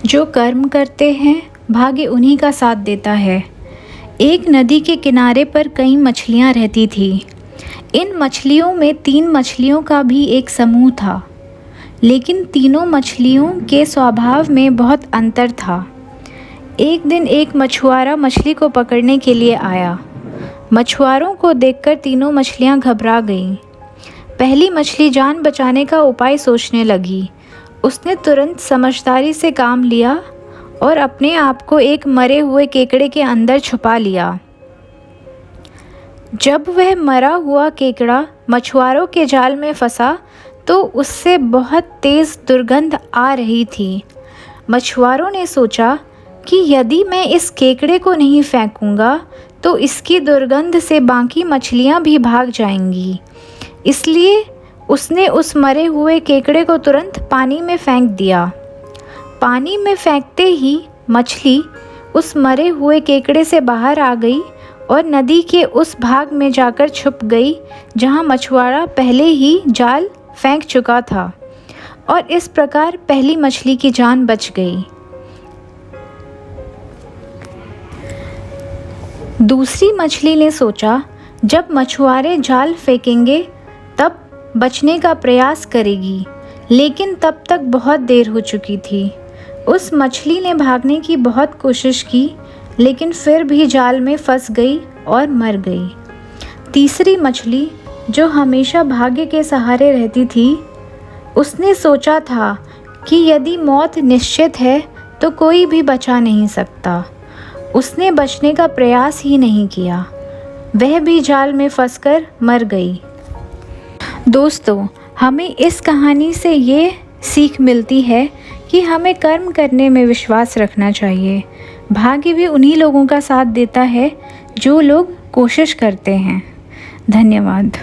जो कर्म करते हैं भाग्य उन्हीं का साथ देता है। एक नदी के किनारे पर कई मछलियाँ रहती थी। इन मछलियों में 3 मछलियों का भी एक समूह था, लेकिन तीनों मछलियों के स्वभाव में बहुत अंतर था। एक दिन एक मछुआरा मछली को पकड़ने के लिए आया। मछुआरों को देखकर तीनों मछलियाँ घबरा गईं। पहली मछली जान बचाने का उपाय सोचने लगी। उसने तुरंत समझदारी से काम लिया और अपने आप को एक मरे हुए केकड़े के अंदर छुपा लिया। जब वह मरा हुआ केकड़ा मछुआरों के जाल में फंसा तो उससे बहुत तेज़ दुर्गंध आ रही थी। मछुआरों ने सोचा कि यदि मैं इस केकड़े को नहीं फेंकूंगा तो इसकी दुर्गंध से बाकी मछलियां भी भाग जाएंगी। इसलिए उसने उस मरे हुए केकड़े को तुरंत पानी में फेंक दिया। पानी में फेंकते ही मछली उस मरे हुए केकड़े से बाहर आ गई और नदी के उस भाग में जाकर छुप गई जहां मछुआरा पहले ही जाल फेंक चुका था, और इस प्रकार पहली मछली की जान बच गई। दूसरी मछली ने सोचा, जब मछुआरे जाल फेंकेंगे तब बचने का प्रयास करेगी, लेकिन तब तक बहुत देर हो चुकी थी। उस मछली ने भागने की बहुत कोशिश की, लेकिन फिर भी जाल में फंस गई और मर गई। तीसरी मछली, जो हमेशा भाग्य के सहारे रहती थी, उसने सोचा था कि यदि मौत निश्चित है तो कोई भी बचा नहीं सकता। उसने बचने का प्रयास ही नहीं किया। वह भी जाल में फंसकर मर गई। दोस्तों, हमें इस कहानी से ये सीख मिलती है कि हमें कर्म करने में विश्वास रखना चाहिए। भाग्य भी उन्हीं लोगों का साथ देता है जो लोग कोशिश करते हैं। धन्यवाद।